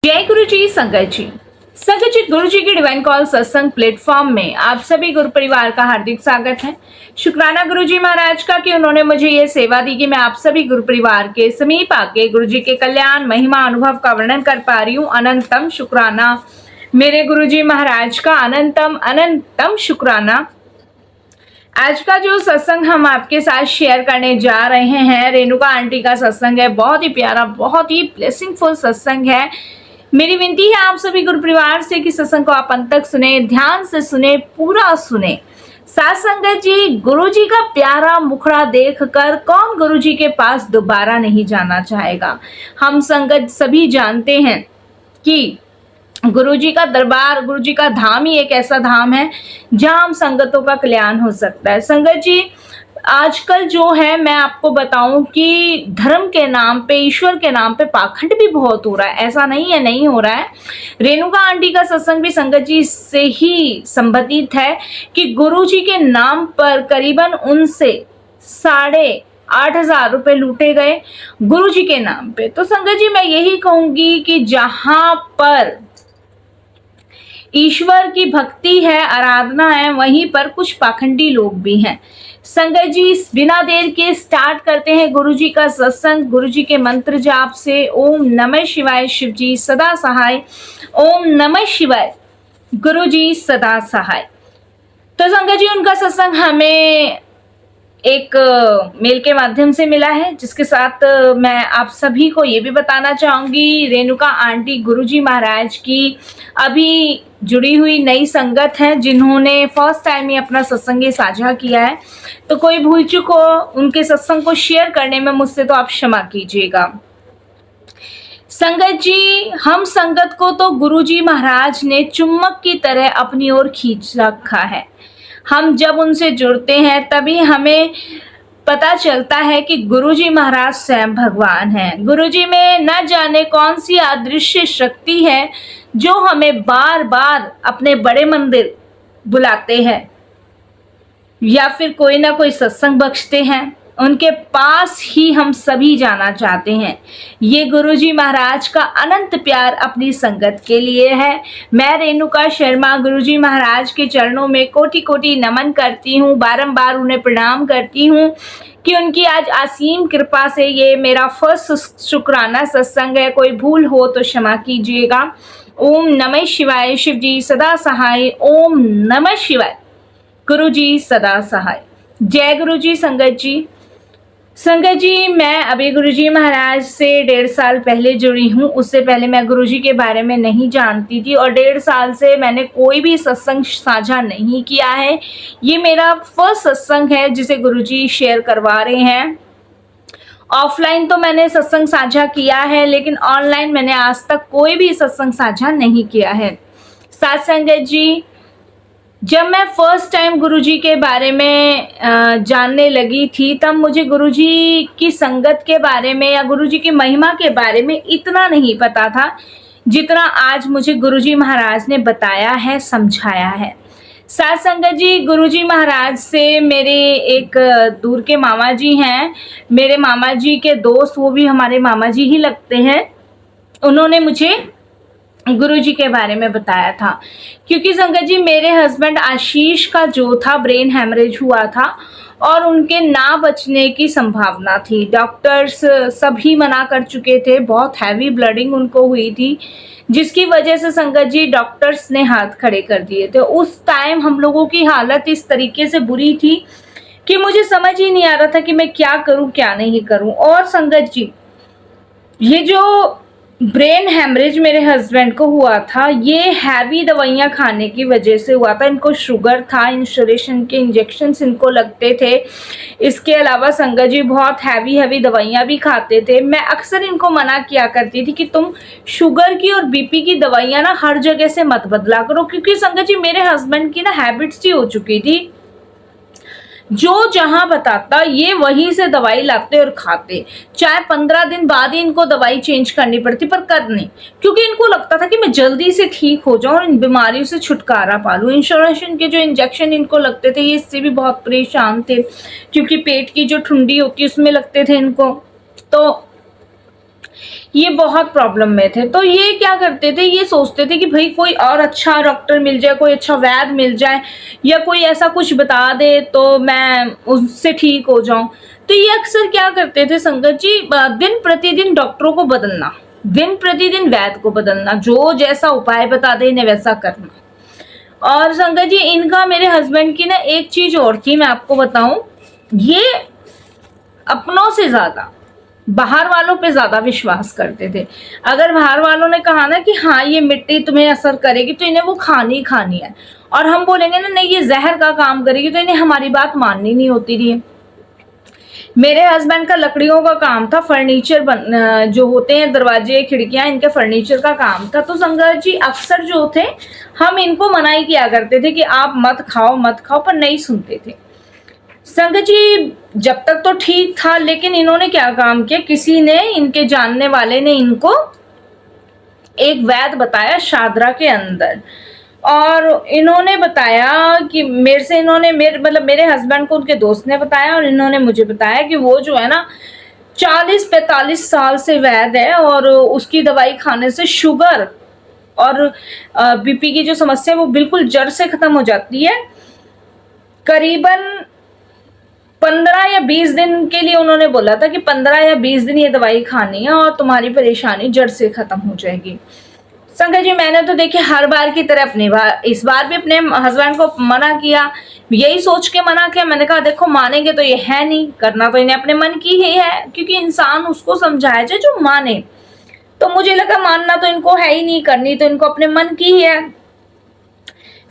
जय गुरु जी। संगत जी गुरु जी के डिवाइन कॉल सत्संग प्लेटफॉर्म में आप सभी गुरु परिवार का हार्दिक स्वागत है। शुक्राना गुरु जी महाराज का कि उन्होंने मुझे ये सेवा दी कि मैं आप सभी गुरु परिवार के समीप आके गुरु जी के कल्याण महिमा अनुभव का वर्णन कर पा रही हूँ। अनंतम शुक्राना मेरे गुरु जी महाराज का, अनंतम शुक्राना। आज का जो सत्संग हम आपके साथ शेयर करने जा रहे हैं रेणुका आंटी का सत्संग है। बहुत ही प्यारा, बहुत ही ब्लेसिंगफुल सत्संग है। मेरी विनती है आप सभी गुरु परिवार से कि सत्संग को आप अंत तक सुने, ध्यान से सुने, पूरा सुने। साथ संगत जी, गुरु जी का प्यारा मुखड़ा देखकर कौन गुरु जी के पास दोबारा नहीं जाना चाहेगा। हम संगत सभी जानते हैं कि गुरु जी का दरबार, गुरु जी का धाम ही एक ऐसा धाम है जहां हम संगतों का कल्याण हो सकता है। संगत जी, आजकल जो है मैं आपको बताऊं कि धर्म के नाम पे, ईश्वर के नाम पे पाखंड भी बहुत हो रहा है। ऐसा नहीं है नहीं हो रहा है। रेणुका आंटी का सत्संग भी संगत जी से ही संबंधित है कि गुरु जी के नाम पर करीबन उनसे 8,500 रुपए लूटे गए गुरु जी के नाम पे। तो संगत जी, मैं यही कहूंगी कि जहां पर ईश्वर की भक्ति है, आराधना है, वहीं पर कुछ पाखंडी लोग भी हैं। संगत जी, बिना देर के स्टार्ट करते हैं गुरु जी का सत्संग। गुरु जी के मंत्र जाप से ओम नमः शिवाय, शिव जी सदा सहाय। ओम नमः शिवाय, गुरु जी सदा सहाय। तो संगत जी, उनका सत्संग हमें एक मेल के माध्यम से मिला है, जिसके साथ मैं आप सभी को ये भी बताना चाहूंगी, रेणुका आंटी गुरुजी महाराज की अभी जुड़ी हुई नई संगत है जिन्होंने फर्स्ट टाइम ही अपना सत्संग साझा किया है। तो कोई भूल चूक हो उनके सत्संग को शेयर करने में मुझसे तो आप क्षमा कीजिएगा। संगत जी, हम संगत को तो गुरुजी महाराज ने चुम्बक की तरह अपनी ओर खींच रखा है। हम जब उनसे जुड़ते हैं तभी हमें पता चलता है कि गुरुजी महाराज स्वयं भगवान हैं। गुरुजी में न जाने कौन सी अदृश्य शक्ति है जो हमें बार बार अपने बड़े मंदिर बुलाते हैं या फिर कोई ना कोई सत्संग बख्शते हैं। उनके पास ही हम सभी जाना चाहते हैं। ये गुरुजी महाराज का अनंत प्यार अपनी संगत के लिए है। मैं रेणुका शर्मा गुरुजी महाराज के चरणों में कोटि कोटि नमन करती हूँ, बारंबार उन्हें प्रणाम करती हूँ कि उनकी आज असीम कृपा से ये मेरा फर्स्ट शुक्राना सत्संग है। कोई भूल हो तो क्षमा कीजिएगा। ओम नमः शिवाय, शिव जी सदा सहाय। ओम नमः शिवाय, गुरु जी सदा सहाय। जय गुरु जी। संगत जी, मैं अभी गुरुजी महाराज से 1.5 साल पहले जुड़ी हूँ। उससे पहले मैं गुरुजी के बारे में नहीं जानती थी और 1.5 साल से मैंने कोई भी सत्संग साझा नहीं किया है। ये मेरा फर्स्ट सत्संग है जिसे गुरुजी शेयर करवा रहे हैं। ऑफलाइन तो मैंने सत्संग साझा किया है, लेकिन ऑनलाइन मैंने आज तक कोई भी सत्संग साझा नहीं किया है। साथ संगत जी, जब मैं फर्स्ट टाइम गुरुजी के बारे में जानने लगी थी तब मुझे गुरुजी की संगत के बारे में या गुरुजी की महिमा के बारे में इतना नहीं पता था जितना आज मुझे गुरुजी महाराज ने बताया है, समझाया है। साथ संगत जी, गुरुजी महाराज से मेरे एक दूर के मामा जी हैं, मेरे मामा जी के दोस्त, वो भी हमारे मामा जी ही लगते हैं। उन्होंने मुझे गुरुजी के बारे में बताया था क्योंकि संगत जी, मेरे हस्बैंड आशीष का जो था ब्रेन हैमरेज हुआ था और उनके ना बचने की संभावना थी। डॉक्टर्स सभी मना कर चुके थे, बहुत हैवी ब्लडिंग उनको हुई थी, जिसकी वजह से संगत जी डॉक्टर्स ने हाथ खड़े कर दिए थे। उस टाइम हम लोगों की हालत इस तरीके से बुरी थी कि मुझे समझ ही नहीं आ रहा था कि मैं क्या करूं क्या नहीं करूं। और संगत जी, ये जो ब्रेन हैमरेज मेरे हस्बैंड को हुआ था, ये हैवी दवाइयाँ खाने की वजह से हुआ था। इनको शुगर था, इंसुलेशन के इंजेक्शन्स इनको लगते थे। इसके अलावा संगत जी बहुत हैवी दवाइयाँ भी खाते थे। मैं अक्सर इनको मना किया करती थी कि तुम शुगर की और बीपी की दवाइयाँ ना हर जगह से मत बदला करो, क्योंकि संगत जी मेरे हस्बैंड की ना हैबिट्स ही हो चुकी थी, जो जहां बताता ये वहीं से दवाई लाते और खाते। चाहे 15 दिन बाद ही इनको दवाई चेंज करनी पड़ती, पर कर नहीं, क्योंकि इनको लगता था कि मैं जल्दी से ठीक हो जाऊं और इन बीमारियों से छुटकारा पा लूं। इंश्योरेशन के जो इंजेक्शन इनको लगते थे, ये इससे भी बहुत परेशान थे, क्योंकि पेट की जो ठुंडी होती है उसमें लगते थे इनको। तो ये बहुत प्रॉब्लम में थे। तो ये क्या करते थे, ये सोचते थे कि भाई कोई और अच्छा डॉक्टर मिल जाए, कोई अच्छा वैद्य मिल जाए, या कोई ऐसा कुछ बता दे तो मैं उससे ठीक हो जाऊं। तो ये अक्सर क्या करते थे संगत जी, दिन प्रतिदिन डॉक्टरों को बदलना, दिन प्रतिदिन वैद्य को बदलना, जो जैसा उपाय बता दे इन्हें वैसा करना। और संगत जी इनका, मेरे हस्बैंड की ना एक चीज और थी, मैं आपको बताऊं, ये अपनों से ज्यादा बाहर वालों पे ज्यादा विश्वास करते थे। अगर बाहर वालों ने कहा ना कि हाँ ये मिट्टी तुम्हें असर करेगी, तो इन्हें वो खानी खानी है। और हम बोलेंगे ना नहीं ये जहर का काम करेगी, तो इन्हें हमारी बात माननी नहीं होती थी। मेरे हस्बैंड का लकड़ियों का काम था, फर्नीचर जो होते हैं दरवाजे खिड़कियां, इनके फर्नीचर का काम था। तो संगत जी अक्सर जो थे हम इनको मना ही किया करते थे कि आप मत खाओ मत खाओ, पर नहीं सुनते थे। संगत जी जब तक तो ठीक था, लेकिन इन्होंने क्या काम किया, किसी ने, इनके जानने वाले ने इनको एक वैद्य बताया शादरा के अंदर। और इन्होंने बताया कि मेरे से, इन्होंने मेरे हस्बैंड को उनके दोस्त ने बताया, और इन्होंने मुझे बताया कि वो जो है ना 40-45 साल से वैद्य है, और उसकी दवाई खाने से शुगर और बीपी की जो समस्या है वो बिल्कुल जड़ से खत्म हो जाती है। करीबन 15 या 20 दिन के लिए उन्होंने बोला था कि 15 या 20 दिन ये दवाई खानी है और तुम्हारी परेशानी जड़ से खत्म हो जाएगी। संगत जी मैंने तो देखिए हर बार की तरह इस बार भी अपने हस्बैंड को मना किया, यही सोच के मना किया। मैंने कहा देखो मानेंगे तो ये है नहीं, करना तो इन्हें अपने मन की ही है, क्योंकि इंसान उसको समझाया जाए जो माने। तो मुझे लगा मानना तो इनको है ही नहीं, करनी तो इनको अपने मन की ही है।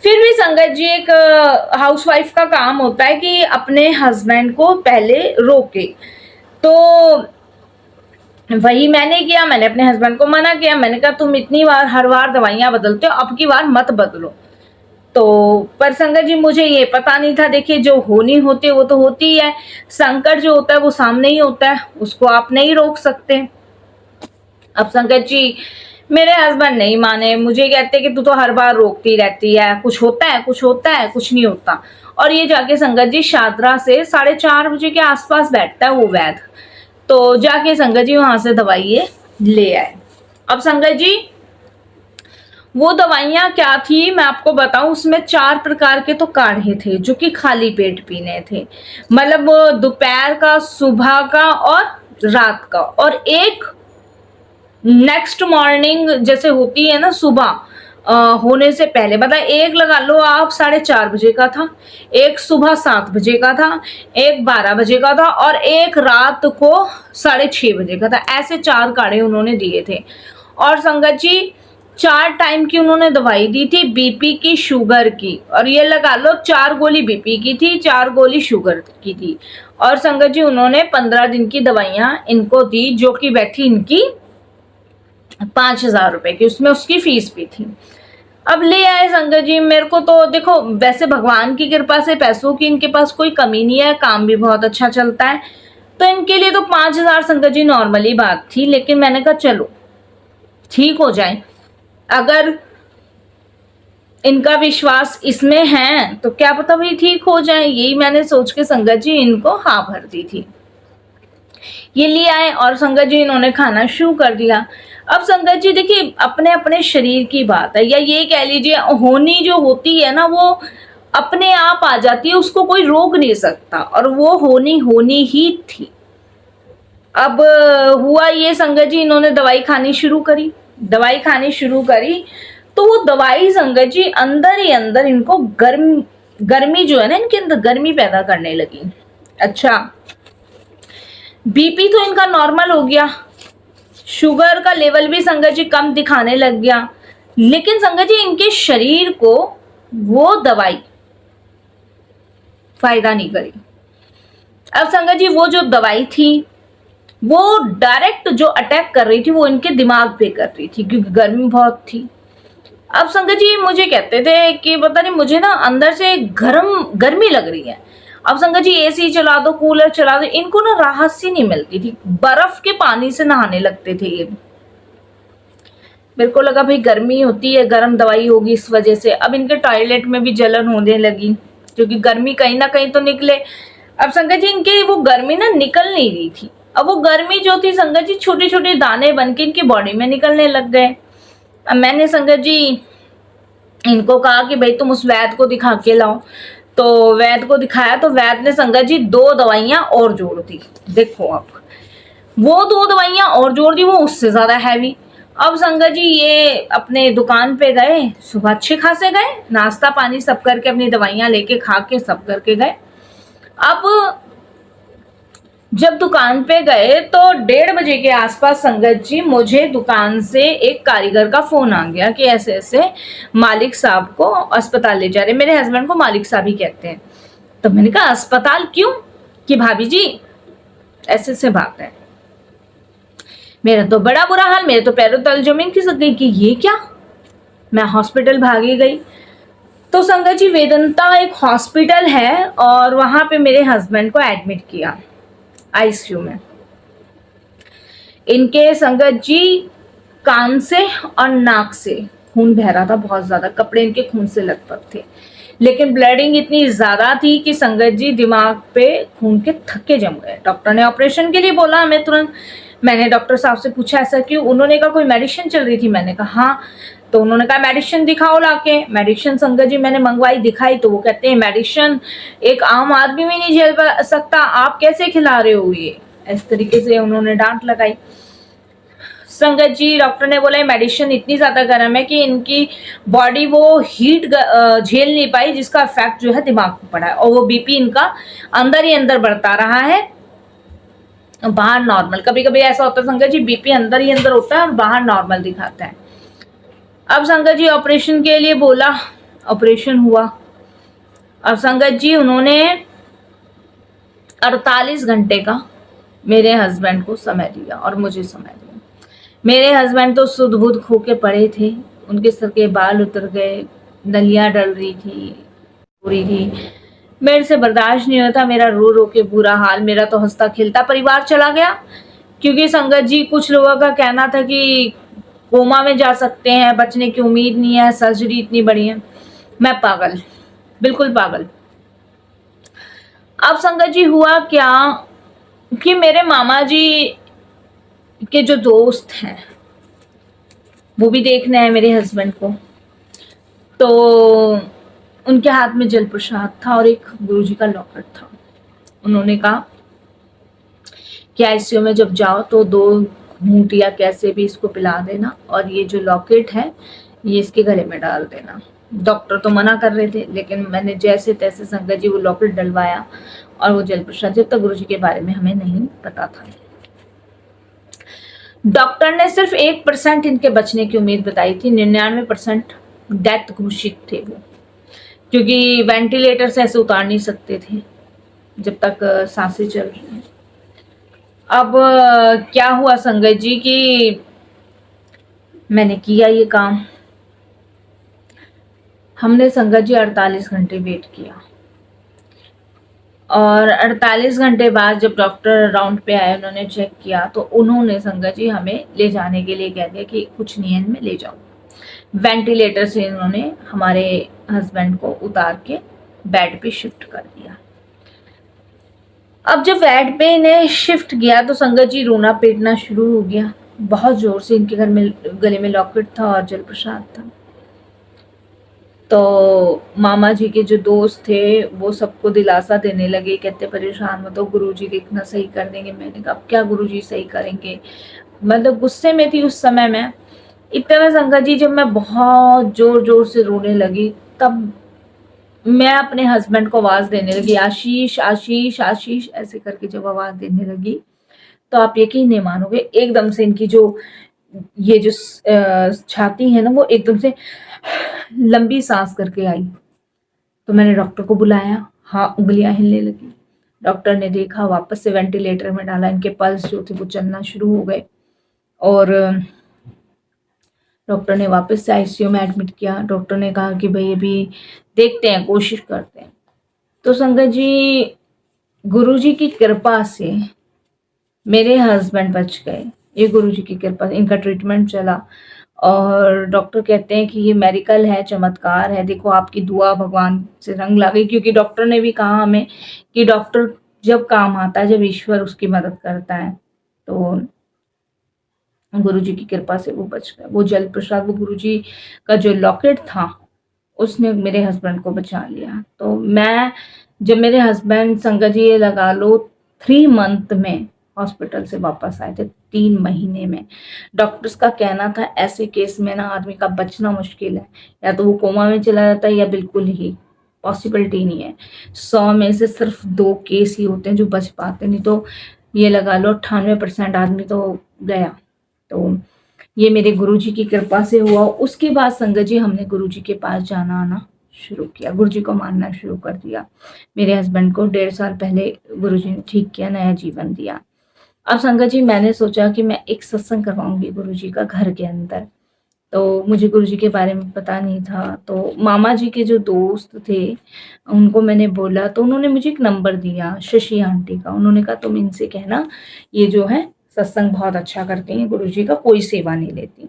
फिर भी संगत जी एक हाउसवाइफ का काम होता है कि अपने हस्बैंड को पहले रोके। तो वही मैंने किया, मैंने अपने हस्बैंड को मना किया। मैंने कहा तुम इतनी बार हर बार दवाइयां बदलते हो, अब की बार मत बदलो। तो पर संगत जी मुझे ये पता नहीं था, देखिए जो होनी होती है वो तो होती है, संकट जो होता है वो सामने ही होता है, उसको आप नहीं रोक सकते। अब संगत जी मेरे हस्बैंड नहीं माने, मुझे कहते कि तू तो हर बार रोकती रहती है, कुछ होता है कुछ होता है, कुछ नहीं होता। और ये जाके संगत जी शादरा से 4:30 बजे के आसपास बैठता है वो वैद्य। तो जाके संगत जी वहां से दवाई ये ले आए। अब संगत जी वो दवाइयां क्या थी मैं आपको बताऊं, उसमें 4 प्रकार के तो काढ़े थे जो कि खाली पेट पीने थे, मतलब दोपहर का, सुबह का और रात का, और एक नेक्स्ट मॉर्निंग जैसे होती है ना सुबह होने से पहले, मतलब एक लगा लो आप 4:30 बजे का था, एक सुबह 7 बजे का था, एक 12 बजे का था, और एक रात को 6:30 बजे का था। ऐसे 4 काढ़े उन्होंने दिए थे। और संगत जी 4 टाइम की उन्होंने दवाई दी थी, बीपी की, शुगर की, और ये लगा लो 4 गोली बीपी की थी, 4 गोली शुगर की थी। और संगत जी उन्होंने 15 दिन की दवाइयां इनको दी, जो कि बैठी इनकी 5,000 रुपए की, उसमें उसकी फीस भी थी। अब ले आए संगत जी। मेरे को तो देखो वैसे भगवान की कृपा से पैसों की इनके पास कोई कमी नहीं है, काम भी बहुत अच्छा चलता है, तो इनके लिए तो 5,000 संगत जी नॉर्मली बात थी। लेकिन मैंने कहा चलो ठीक हो जाए, अगर इनका विश्वास इसमें है तो क्या पता भाई ठीक हो जाए, यही मैंने सोच के संगत जी इनको हाँ भर दी थी। ये ले आए और संगत जी इन्होंने खाना शुरू कर दिया। अब संगत जी देखिए अपने अपने शरीर की बात है, या ये कह लीजिए होनी जो होती है ना वो अपने आप आ जाती है, उसको कोई रोक नहीं सकता, और वो होनी ही थी। अब हुआ ये संगत जी, इन्होंने दवाई खानी शुरू करी, दवाई खानी शुरू करी, तो वो दवाई संगत जी अंदर ही अंदर इनको गर्मी जो है ना, इनके अंदर गर्मी पैदा करने लगी। अच्छा बीपी तो इनका नॉर्मल हो गया, शुगर का लेवल भी संगत जी कम दिखाने लग गया, लेकिन संगत जी इनके शरीर को वो दवाई फायदा नहीं करी। अब संगत जी वो जो दवाई थी वो डायरेक्ट जो अटैक कर रही थी वो इनके दिमाग पे कर रही थी, क्योंकि गर्मी बहुत थी। अब संगत जी मुझे कहते थे कि पता नहीं मुझे ना अंदर से गर्मी लग रही है। अब संगत जी एसी चला दो, कूलर चला दो, इनको ना राहत सी नहीं मिलती थी, बर्फ के पानी से नहाने लगते थे ये। मेरे को लगा भाई गर्मी होती है, गर्म दवाई होगी इस वजह से। अब इनके टॉयलेट में भी जलन होने लगी, क्योंकि गर्मी कहीं ना कहीं तो निकले। अब संगत जी इनके वो गर्मी ना निकल नहीं रही थी, अब वो गर्मी जो थी संगत जी, छोटे छोटे दाने बन के इनकी बॉडी में निकलने लग गए। अब मैंने संगत जी इनको कहा कि भाई तुम उस वैद्य को दिखा के लाओ। तो वैद्य को दिखाया तो वैद्य ने संगत जी 2 दवाइयां और जोड़ दी। देखो आप, वो 2 दवाइयां और जोड़ दी, वो उससे ज्यादा हैवी। अब संगत जी ये अपने दुकान पे गए, सुबह अच्छे खासे गए, नाश्ता पानी सब करके अपनी दवाइयां लेके खा के सब करके गए। अब जब दुकान पे गए तो 1:30 बजे के आसपास संगत जी मुझे दुकान से एक कारीगर का फोन आ गया कि ऐसे ऐसे मालिक साहब को अस्पताल ले जा रहे। मेरे हस्बैंड को मालिक साहब ही कहते हैं। तो मैंने कहा अस्पताल क्यों? कि भाभी जी ऐसे ऐसे बात है। मेरा तो बड़ा बुरा हाल, मेरे तो पैरों तल जमीन खिसक गई कि ये क्या। मैं हॉस्पिटल भागी गई। तो संगत जी वेदांता एक हॉस्पिटल है और वहां पे मेरे हस्बैंड को एडमिट किया आईसीयू में। इनके संगत जी कान से और नाक से खून बह रहा था बहुत ज्यादा, कपड़े इनके खून से लथपथ थे, लेकिन ब्लीडिंग इतनी ज्यादा थी कि संगत जी दिमाग पे खून के थक्के जम गए। डॉक्टर ने ऑपरेशन के लिए बोला हमें तुरंत। मैंने डॉक्टर साहब से पूछा ऐसा क्यों? उन्होंने कहा कोई मेडिसिन चल रही थी। मैंने कहा हाँ। तो उन्होंने कहा मेडिसिन दिखाओ लाके। मेडिसिन संगत जी मैंने मंगवाई, दिखाई तो वो कहते हैं मेडिसिन एक आम आदमी भी नहीं झेल सकता, आप कैसे खिला रहे हो ये। इस तरीके से उन्होंने डांट लगाई। संगत जी डॉक्टर ने बोला मेडिसिन इतनी ज्यादा गर्म है कि इनकी बॉडी वो हीट झेल नहीं पाई, जिसका इफेक्ट जो है दिमाग पर पड़ा है और वो बीपी इनका अंदर ही अंदर बढ़ता रहा है, बाहर नॉर्मल। कभी कभी ऐसा होता है संगत जी बीपी अंदर ही अंदर होता है और बाहर नॉर्मल दिखाता है। अब संगत जी ऑपरेशन के लिए बोला, ऑपरेशन हुआ। अब संगत जी उन्होंने 48 घंटे का मेरे हस्बैंड को समय दिया और मुझे समय दिया। मेरे हस्बैंड तो सुध बुध खो के पड़े थे, उनके सर के बाल उतर गए, नलियां डल रही थी, हो रही थी। मेरे से बर्दाश्त नहीं होता, मेरा रो रो के बुरा हाल, मेरा तो हंसता खिलता परिवार चला गया। क्योंकि संगत जी कुछ लोगों का कहना था कि कोमा में जा सकते हैं, बचने की उम्मीद नहीं है, सर्जरी इतनी बड़ी है। मैं पागल, बिल्कुल पागल। अब संगत जी हुआ क्या कि मेरे मामा जी के जो दोस्त हैं वो भी देखने आए मेरे हस्बैंड को। तो उनके हाथ में जल प्रसाद था और एक गुरुजी का लॉकेट था। उन्होंने कहा कि आईसीयू में जब जाओ तो 2 घूंट या कैसे भी इसको पिला देना और ये जो लॉकेट है ये इसके गले में डाल देना। डॉक्टर तो मना कर रहे थे, लेकिन मैंने जैसे तैसे संगत जी वो लॉकेट डलवाया और वो जल प्रसाद। जब तक गुरुजी के बारे में हमें नहीं पता था, डॉक्टर ने सिर्फ 1% इनके बचने की उम्मीद बताई थी, 99% डेथ घोषित थे वो, क्योंकि वेंटिलेटर से ऐसे उतार नहीं सकते थे जब तक सांसें चल रही हैं। अब क्या हुआ संगत जी कि मैंने किया ये काम। हमने संगत जी 48 घंटे वेट किया और 48 घंटे बाद जब डॉक्टर राउंड पे आए, उन्होंने चेक किया तो उन्होंने संगत जी हमें ले जाने के लिए कह दिया कि कुछ नहीं है इनमें, ले जाओ। वेंटिलेटर से इन्होंने हमारे हस्बैंड को उतार के बेड पे शिफ्ट कर दिया। अब जब बेड पे इन्हें शिफ्ट किया तो संगत जी रोना पीटना शुरू हो गया बहुत जोर से। इनके घर में गले में लॉकेट था और जल प्रसाद था। तो मामा जी के जो दोस्त थे वो सबको दिलासा देने लगे, कहते परेशान मत हो, गुरुजी देखना सही कर देंगे। मैंने कहा अब क्या गुरुजी सही करेंगे, मतलब गुस्से में थी उस समय मैं। इतना संगत जी जब मैं बहुत जोर जोर से रोने लगी तब मैं अपने हस्बैंड को आवाज देने लगी, आशीष आशीष आशीष ऐसे करके जब आवाज देने लगी तो आप यकीन नहीं मानोगे, एकदम से इनकी जो ये जो छाती है ना वो एकदम से लंबी सांस करके आई। तो मैंने डॉक्टर को बुलाया, हाँ उंगलियां हिलने लगी। डॉक्टर ने देखा, वापस से वेंटिलेटर में डाला, इनके पल्स जो थे वो चलना शुरू हो गए और डॉक्टर ने वापस से आईसीयू में एडमिट किया। डॉक्टर ने कहा कि भाई अभी देखते हैं, कोशिश करते हैं। तो संगत जी गुरुजी की कृपा से मेरे हस्बैंड बच गए, ये गुरुजी की कृपा से। इनका ट्रीटमेंट चला और डॉक्टर कहते हैं कि ये मेडिकल है, चमत्कार है, देखो आपकी दुआ भगवान से रंग ला गई। क्योंकि डॉक्टर ने भी कहा हमें कि डॉक्टर जब काम आता है, जब ईश्वर उसकी मदद करता है, तो गुरुजी की कृपा से वो बच गए। वो जल प्रसाद, वो गुरुजी का जो लॉकेट था, उसने मेरे हस्बैंड को बचा लिया। तो मैं जब मेरे हस्बैंड संगत जी ये लगा लो 3 मंथ में हॉस्पिटल से वापस आए थे, 3 महीने में। डॉक्टर्स का कहना था ऐसे केस में ना आदमी का बचना मुश्किल है, या तो वो कोमा में चला जाता है या बिल्कुल ही पॉसिबिलिटी नहीं है। 100 में से सिर्फ 2 केस ही होते हैं जो बच पाते, नहीं तो ये लगा लो 98% आदमी तो गया। तो ये मेरे गुरुजी की कृपा से हुआ। उसके बाद संगत जी हमने गुरुजी के पास जाना आना शुरू किया, गुरुजी को मानना शुरू कर दिया। मेरे हस्बैंड को 1.5 साल पहले गुरुजी ने ठीक किया, नया जीवन दिया। अब संगत जी मैंने सोचा कि मैं एक सत्संग करवाऊंगी गुरुजी का घर के अंदर। तो मुझे गुरुजी के बारे में पता नहीं था, तो मामा जी के जो दोस्त थे उनको मैंने बोला, तो उन्होंने मुझे एक नंबर दिया शशि आंटी का। उन्होंने कहा तुम इनसे कहना ये जो है सत्संग बहुत अच्छा करती हैं, गुरुजी का कोई सेवा नहीं लेती।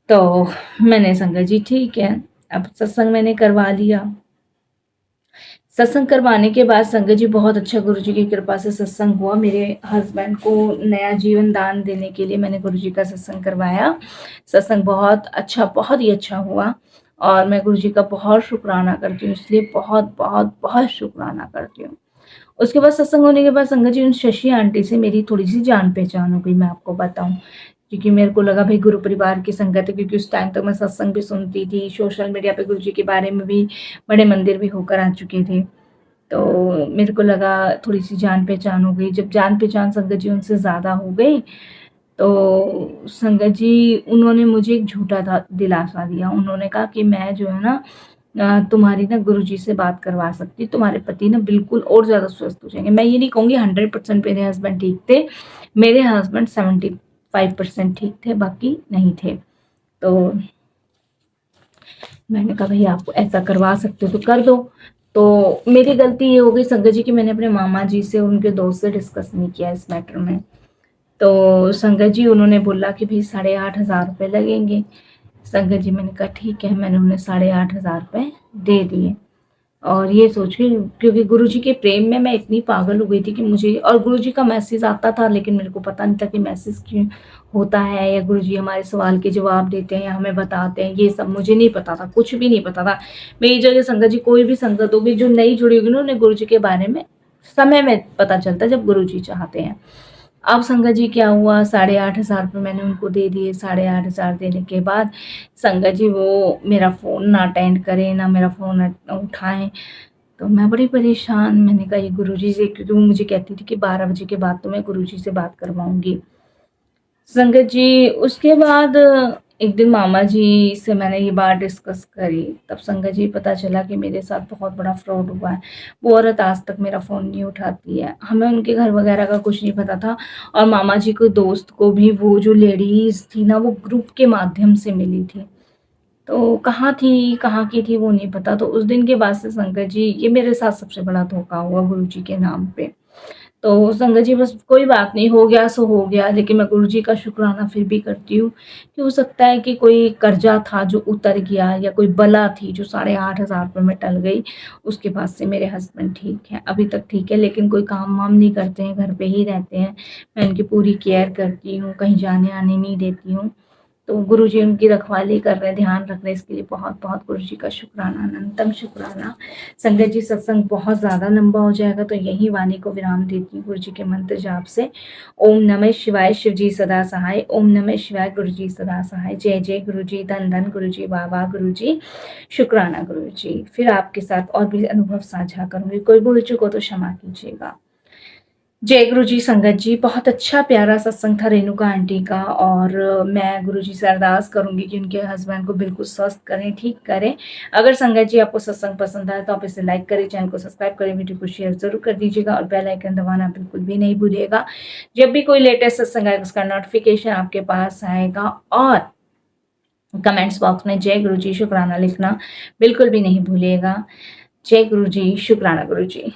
तो मैंने संगत जी ठीक है, अब सत्संग मैंने करवा लिया। सत्संग करवाने के बाद संगत जी बहुत अच्छा गुरुजी की कृपा से सत्संग हुआ। मेरे हस्बैंड को नया जीवन दान देने के लिए मैंने गुरुजी का सत्संग करवाया। सत्संग बहुत अच्छा, बहुत ही अच्छा हुआ और मैं गुरुजी का बहुत शुक्राना करती हूँ, इसलिए बहुत बहुत बहुत शुक्राना करती हूँ। उसके बाद सत्संग होने के बाद संगत जी उन शशि आंटी से मेरी थोड़ी-सी जान पहचान हो गई, मैं आपको बताऊँ। क्योंकि मेरे को लगा भई गुरु परिवार की संगत है, क्योंकि उस टाइम तक मैं सत्संग भी सुनती थी, सोशल मीडिया पे गुरुजी के बारे में भी बड़े मंदिर भी होकर आ चुके थे। तो मेरे को लगा थोड़ी-सी जान पहचान हो गई। जब जान पहचान संगत जी उनसे ज़्यादा हो गई, तो संगत जी उन्होंने मुझे एक झूठा दिलासा दिया। उन्होंने कहा कि मैं जो है ना तुम्हारी ना गुरुजी से बात करवा सकती, तुम्हारे पति ना बिल्कुल और ज़्यादा स्वस्थ हो जाएँगे। मैं ये नहीं कहूँगी 100% मेरे हस्बैंड ठीक थे, मेरे हस्बैंड 75% ठीक थे, बाकी नहीं थे। तो मैंने कहा भई आप ऐसा करवा सकते हो तो कर दो। तो मेरी गलती ये हो गई संगत जी कि मैंने अपने मामा जी से और उनके दोस्त से डिस्कस नहीं किया इस मैटर में। तो संगत जी उन्होंने बोला कि भई 8,500 रुपए लगेंगे। संगत जी मैंने कहा ठीक है, मैंने उन्हें 8,500 रुपए दे दिए। और ये सोच के, क्योंकि गुरुजी के प्रेम में मैं इतनी पागल हो गई थी कि मुझे, और गुरुजी का मैसेज आता था लेकिन मेरे को पता नहीं था कि मैसेज क्यों होता है, या गुरुजी हमारे सवाल के जवाब देते हैं या हमें बताते हैं, ये सब मुझे नहीं पता था, कुछ भी नहीं पता था। मेरी जगह संगत जी, कोई भी संगत होगी जो नई जुड़ी होगी ना, उन्हें गुरुजी के बारे में समय में पता चलता है जब गुरुजी चाहते हैं। अब संगत जी क्या हुआ, 8,500 रुपये मैंने उनको दे दिए। 8,500 देने के बाद संगत जी वो मेरा फ़ोन ना अटेंड करें, ना मेरा फ़ोन उठाएँ। तो मैं बड़ी परेशान, मैंने कहा ये गुरुजी से, क्योंकि वो मुझे कहती थी कि 12 बजे के बाद तो मैं गुरुजी से बात करवाऊँगी। संगत जी उसके बाद एक दिन मामा जी से मैंने ये बात डिस्कस करी, तब संगत जी पता चला कि मेरे साथ बहुत बड़ा फ्रॉड हुआ है। वो औरत आज तक मेरा फ़ोन नहीं उठाती है। हमें उनके घर वगैरह का कुछ नहीं पता था, और मामा जी के दोस्त को भी वो जो लेडीज़ थी ना, वो ग्रुप के माध्यम से मिली थी। तो कहाँ थी, कहाँ की थी वो नहीं पता। तो उस दिन के बाद से संगत जी ये मेरे साथ सबसे बड़ा धोखा हुआ गुरुजी के नाम पे। तो संगत जी बस कोई बात नहीं, हो गया सो हो गया, लेकिन मैं गुरुजी का शुक्राना फिर भी करती हूँ कि हो सकता है कि कोई कर्जा था जो उतर गया, या कोई बला थी जो 8,500 रुपये में टल गई। उसके बाद से मेरे हस्बैंड ठीक हैं, अभी तक ठीक है, लेकिन कोई काम-वाम नहीं करते हैं, घर पे ही रहते हैं। मैं उनकी पूरी केयर करती हूँ, कहीं जाने-आने नहीं देती हूँ। तो गुरुजी उनकी रखवाली कर रहे हैं, ध्यान रख रहे हैं, इसके लिए बहुत-बहुत गुरुजी का शुक्राना, अनंतम शुक्राना। संगत जी सत्संग बहुत ज़्यादा लंबा हो जाएगा, तो यहीं वाणी को विराम देती हूँ गुरुजी के मंत्र जाप से। ओम नमः शिवाय, शिवजी सदा सहाय। ओम नमः शिवाय, गुरुजी सदा सहाय। जय जय गुरुजी, धन धन गुरुजी, वाह वाह गुरुजी, शुक्राना गुरुजी। फिर आपके साथ और भी अनुभव साझा करूँगी, कोई भूल चूक हो तो क्षमा कीजिएगा। जय गुरुजी संगत जी, बहुत अच्छा प्यारा सत्संग था रेणुका आंटी का, और मैं गुरुजी से अरदास करूँगी कि उनके हस्बैंड को बिल्कुल स्वस्थ करें, ठीक करें। अगर संगत जी आपको सत्संग पसंद आए तो आप इसे लाइक करें, चैनल को सब्सक्राइब करें, वीडियो को शेयर ज़रूर कर दीजिएगा, और बेल आइकन दबाना बिल्कुल भी नहीं भूलिएगा। जब भी कोई लेटेस्ट सत्संग आएगा उसका नोटिफिकेशन आपके पास आएगा, और कमेंट्स बॉक्स में जय गुरुजी शुक्राना लिखना बिल्कुल भी नहीं भूलिएगा। जय गुरुजी, शुक्राना गुरुजी।